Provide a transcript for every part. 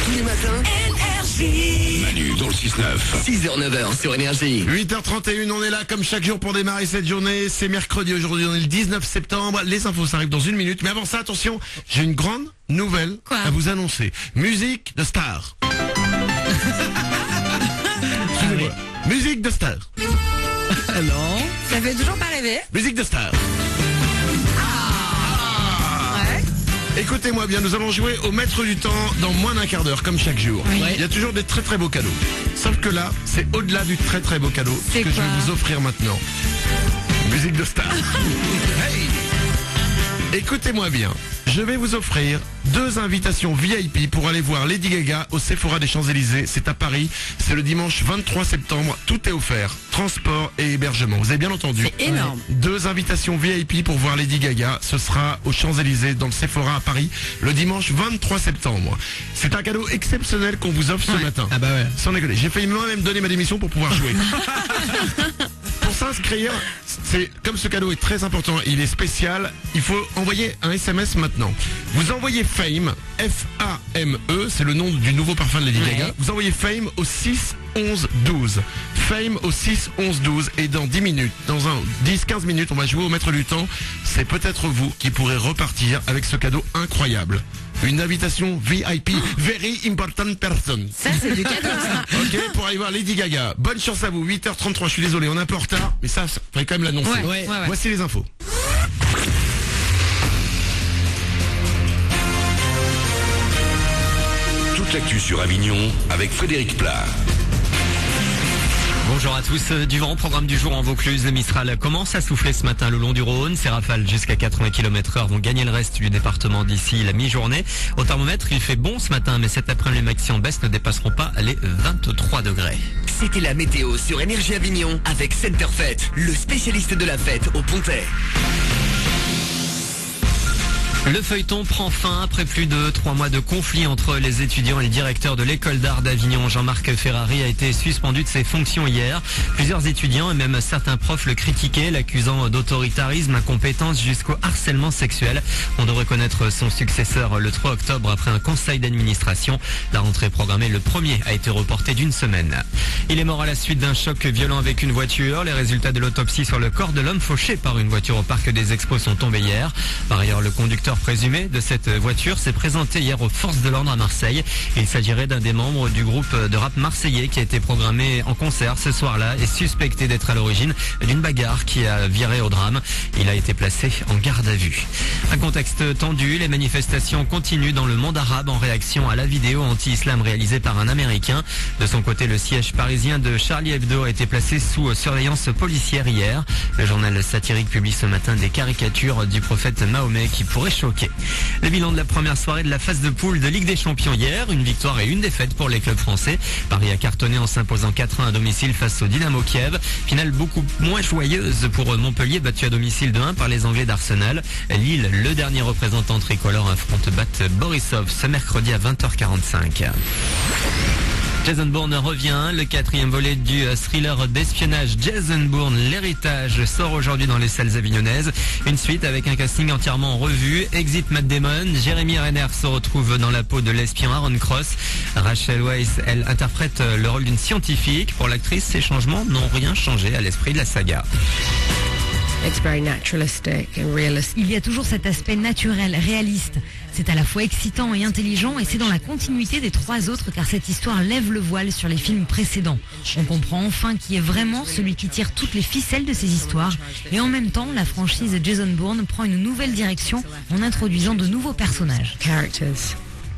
Tous les matins, Énergie. Manu dans le 6-9. 6h-9h sur Énergie. 8h31, on est là comme chaque jour pour démarrer cette journée. C'est mercredi aujourd'hui, on est le 19 septembre. Les infos, ça arrive dans une minute. Mais avant ça, attention, j'ai une grande nouvelle à vous annoncer. Musique de star. Excusez-moi. Musique de star. Non, ça fait toujours pas rêver. Musique de star. Écoutez-moi bien, nous allons jouer au maître du temps dans moins d'un quart d'heure, comme chaque jour. Oui. Il y a toujours des très très beaux cadeaux. Sauf que là, c'est au-delà du très très beau cadeau que je vais vous offrir maintenant. Musique de star. Hey! Écoutez-moi bien, je vais vous offrir 2 invitations VIP pour aller voir Lady Gaga au Sephora des Champs-Élysées. C'est à Paris, c'est le dimanche 23 septembre, tout est offert, transport et hébergement. Vous avez bien entendu. C'est énorme. 2 invitations VIP pour voir Lady Gaga, ce sera aux Champs-Élysées dans le Sephora à Paris le dimanche 23 septembre. C'est un cadeau exceptionnel qu'on vous offre ce matin. Ah bah ouais. Sans déconner, j'ai failli moi-même donner ma démission pour pouvoir jouer. Pour s'inscrire, c'est comme ce cadeau est très important, il est spécial, il faut envoyer un SMS maintenant. Vous envoyez Fame, F-A-M-E, c'est le nom du nouveau parfum de Lady Gaga. Vous envoyez Fame au 6 11 12. Fame au 6 11 12 et dans 10 minutes, dans 10-15 minutes, on va jouer au maître du temps. C'est peut-être vous qui pourrez repartir avec ce cadeau incroyable. Une invitation VIP, very important person. Ça, c'est du cadeau, ça. Ok, pour aller voir Lady Gaga. Bonne chance à vous, 8h33, je suis désolé, on est un peu en retard, mais ça fallait quand même l'annoncer. Ouais. Voici les infos. Toute l'actu sur Avignon avec Frédéric Plat. Bonjour à tous, du vent, programme du jour en Vaucluse. Le Mistral commence à souffler ce matin le long du Rhône. Ces rafales jusqu'à 80 km/h vont gagner le reste du département d'ici la mi-journée. Au thermomètre, il fait bon ce matin, mais cet après-midi, les maxi en baisse ne dépasseront pas les 23 degrés. C'était la météo sur Énergie Avignon avec Centerfait, le spécialiste de la fête au Pontet. Le feuilleton prend fin après plus de 3 mois de conflit entre les étudiants et le directeur de l'école d'art d'Avignon. Jean-Marc Ferrari a été suspendu de ses fonctions hier. Plusieurs étudiants et même certains profs le critiquaient, l'accusant d'autoritarisme, incompétence jusqu'au harcèlement sexuel. On devrait connaître son successeur le 3 octobre après un conseil d'administration. La rentrée programmée le 1er a été reportée d'1 semaine. Il est mort à la suite d'un choc violent avec une voiture. Les résultats de l'autopsie sur le corps de l'homme fauché par une voiture au parc des Expos sont tombés hier. Par ailleurs, le conducteur présumé de cette voiture s'est présenté hier aux forces de l'ordre à Marseille. Il s'agirait d'un des membres du groupe de rap marseillais qui a été programmé en concert ce soir-là et suspecté d'être à l'origine d'une bagarre qui a viré au drame. Il a été placé en garde à vue. Un contexte tendu, les manifestations continuent dans le monde arabe en réaction à la vidéo anti-islam réalisée par un Américain. De son côté, le siège parisien de Charlie Hebdo a été placé sous surveillance policière hier. Le journal satirique publie ce matin des caricatures du prophète Mahomet qui pourraient choquer. Le bilan de la première soirée de la phase de poule de Ligue des Champions hier, une victoire et une défaite pour les clubs français. Paris a cartonné en s'imposant 4-1 à domicile face au Dynamo Kiev. Finale beaucoup moins joyeuse pour Montpellier, battu à domicile de 1 par les Anglais d'Arsenal. Lille, le dernier représentant tricolore, affronte Borisov ce mercredi à 20h45. Jason Bourne revient, le 4e volet du thriller d'espionnage Jason Bourne, l'héritage, sort aujourd'hui dans les salles avignonnaises. Une suite avec un casting entièrement en revue. Exit Matt Damon, Jeremy Renner se retrouve dans la peau de l'espion Aaron Cross. Rachel Weisz, elle interprète le rôle d'une scientifique. Pour l'actrice, ces changements n'ont rien changé à l'esprit de la saga. Il y a toujours cet aspect naturel, réaliste. C'est à la fois excitant et intelligent et c'est dans la continuité des 3 autres car cette histoire lève le voile sur les films précédents. On comprend enfin qui est vraiment celui qui tire toutes les ficelles de ces histoires et en même temps la franchise Jason Bourne prend une nouvelle direction en introduisant de nouveaux personnages.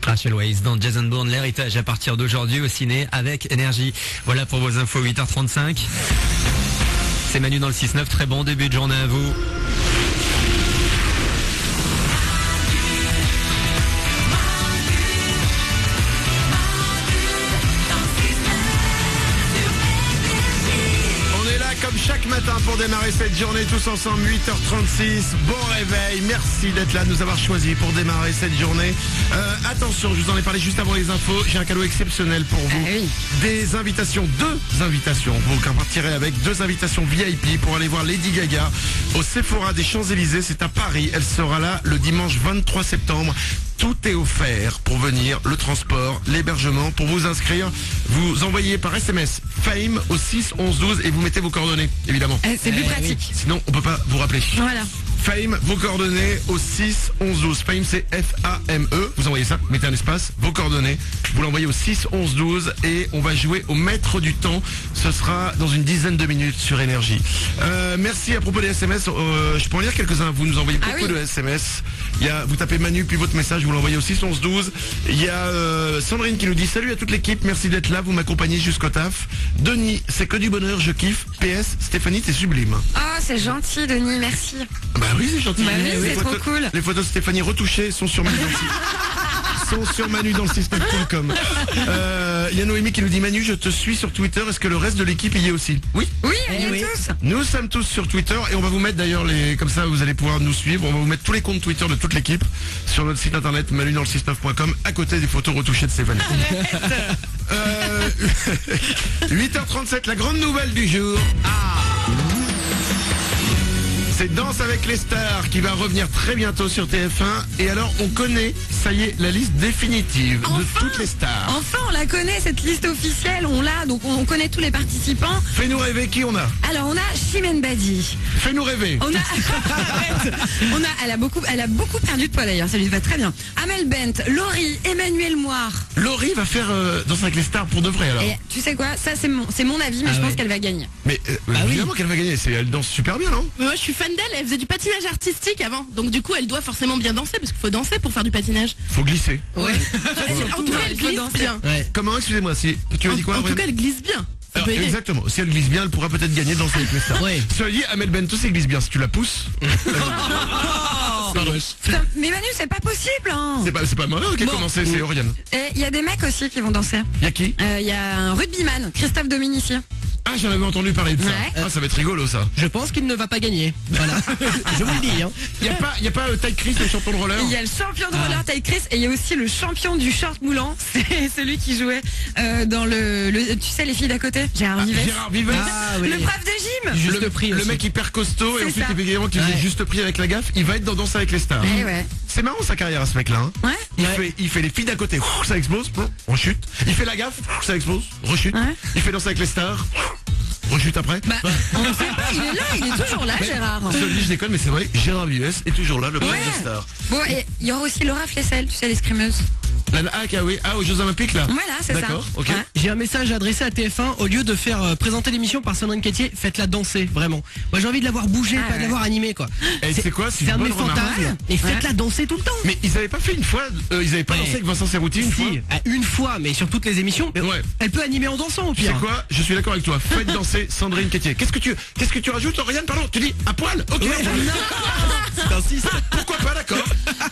Rachel Weisz dans Jason Bourne, l'héritage à partir d'aujourd'hui au ciné avec Énergie. Voilà pour vos infos 8h35. C'est Manu dans le 6-9, très bon début de journée à vous. On est là comme chaque matin pour démarrer cette journée tous ensemble, 8h36. Bon réveil, merci d'être là, de nous avoir choisis pour démarrer cette journée. Attention, je vous en ai parlé juste avant les infos, j'ai un cadeau exceptionnel pour vous. Des invitations, 2 invitations. Vous repartirez avec 2 invitations VIP pour aller voir Lady Gaga au Sephora des Champs-Élysées. C'est à Paris, elle sera là le dimanche 23 septembre. Tout est offert pour venir, le transport, l'hébergement. Pour vous inscrire, vous envoyez par SMS FAME au 6 11 12 et vous mettez vos coordonnées, évidemment. C'est plus pratique. Sinon, on peut pas vous rappeler. Voilà. FAME, vos coordonnées au 6 11 12. FAME, c'est F-A-M-E. Vous envoyez ça, mettez un espace, vos coordonnées. Vous l'envoyez au 6 11 12 et on va jouer au maître du temps. Ce sera dans une dizaine de minutes sur Énergie. Merci à propos des SMS. Je peux en lire quelques-uns. Vous nous envoyez beaucoup de SMS. Vous tapez Manu puis votre message, vous l'envoyez au 6 11 12. Il y a Sandrine qui nous dit salut à toute l'équipe, merci d'être là, vous m'accompagnez jusqu'au taf. Denis, c'est que du bonheur, je kiffe. PS, Stéphanie, t'es sublime. Oh, c'est gentil, Denis, merci. Bah oui, c'est gentil. Bah oui, Les c'est trop cool. Les photos de Stéphanie retouchées sont sur Manu dans le 6.com. Il y a Noémie qui nous dit Manu, je te suis sur Twitter, est-ce que le reste de l'équipe y est aussi? Oui. Oui, on y est tous. Nous sommes tous sur Twitter et on va vous mettre d'ailleurs comme ça vous allez pouvoir nous suivre. On va vous mettre tous les comptes Twitter de toute l'équipe sur notre site internet manudanle69.com à côté des photos retouchées de Stéphanie. 8h37, la grande nouvelle du jour. C'est Danse avec les stars qui va revenir très bientôt sur TF1. Et alors, on connaît, ça y est, la liste définitive de toutes les stars. Enfin, on la connaît, cette liste officielle, on l'a, donc on connaît tous les participants. Fais-nous rêver, qui on a? Alors, on a Chimène Badi. Fais-nous rêver. On a, elle a beaucoup perdu de poids d'ailleurs, ça lui va très bien. Amel Bent, Laurie, Emmanuel Moir. Laurie va faire Danse avec les stars pour de vrai alors. Et tu sais quoi, ça c'est mon avis, mais je pense qu'elle va gagner. Mais évidemment qu'elle va gagner, elle danse super bien, non? Moi je suis fan d'elle, elle faisait du patinage artistique avant. Donc du coup elle doit forcément bien danser parce qu'il faut danser pour faire du patinage. Faut glisser. Ouais. En tout cas elle glisse bien. Ouais. Comment, excusez-moi, si tu as dit quoi? En tout cas elle glisse bien. Alors, exactement, si elle glisse bien, elle pourra peut-être gagner Danse avec les stars. Cela dit, Amel Bent aussi glisse bien, si tu la pousses. Putain, mais Manu, c'est pas possible, hein. C'est pas moi qui ai commencé, c'est Oriane. Et il y a des mecs aussi qui vont danser. Il y a qui? Il y a un rugbyman, Christophe Dominici. Ah, j'en avais entendu parler de ça. Ouais. Ah, ça va être rigolo ça. Je pense qu'il ne va pas gagner. Voilà. Je vous le dis. Hein. Il y a pas Ty Chris, le champion de roller? Il y a le champion de roller Ty Chris et il y a aussi le champion du short moulant. C'est celui qui jouait dans tu sais les filles d'à côté. Gérard Vives. Gérard Vives. Le prof de gym. Juste prix Le aussi. mec hyper costaud et C'est ensuite ça. évidemment qui faisait juste prix avec la gaffe. Il va être dans Danse avec les stars. Eh ouais. C'est marrant sa carrière à ce mec là. Hein. Ouais. Il fait les filles d'à côté, ça explose, rechute. Il fait la gaffe, ça explose, rechute. Ouais. Il fait Danse avec les stars, rechute après. On ne sait pas, il est là, il est toujours là, Gérard. Je déconne, mais c'est vrai, Gérard Vives est toujours là, le prof des stars. Bon, et il y aura aussi Laura Flessel, tu sais, l'escrimeuse. Aux Jeux Olympiques là. Voilà, c'est ça. D'accord, ok. Ouais. J'ai un message adressé à TF1. Au lieu de faire présenter l'émission par Sandrine Quétier, faites-la danser, vraiment. Moi j'ai envie de la voir bouger, pas de la voir animer quoi. Et c'est quoi? C'est un de mes fantasmes. Et faites-la danser tout le temps. Mais ils avaient pas fait une fois, ils avaient pas dansé avec Vincent Cerruti une fois? Une fois, mais sur toutes les émissions. Ouais. Elle peut animer en dansant au Tu pire. sais quoi? Je suis d'accord avec toi. Faites danser Sandrine Quétier. Qu'est-ce que tu rajoutes, Oriane? Pardon, tu dis à poil? Ok. T'insistes. Pourquoi pas, d'accord.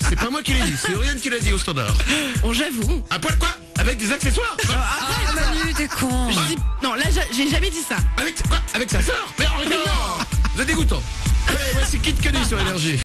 C'est pas moi qui l'ai dit, c'est Oriane qui l'a dit au standard. Bon j'avoue. À poil quoi? Avec des accessoires? Ah, Manu, t'es con. Non là j'ai jamais dit ça. Avec quoi? Avec sa sœur? Mais non! C'est dégoûtant. Allez, voici Kid Cudi sur Énergie.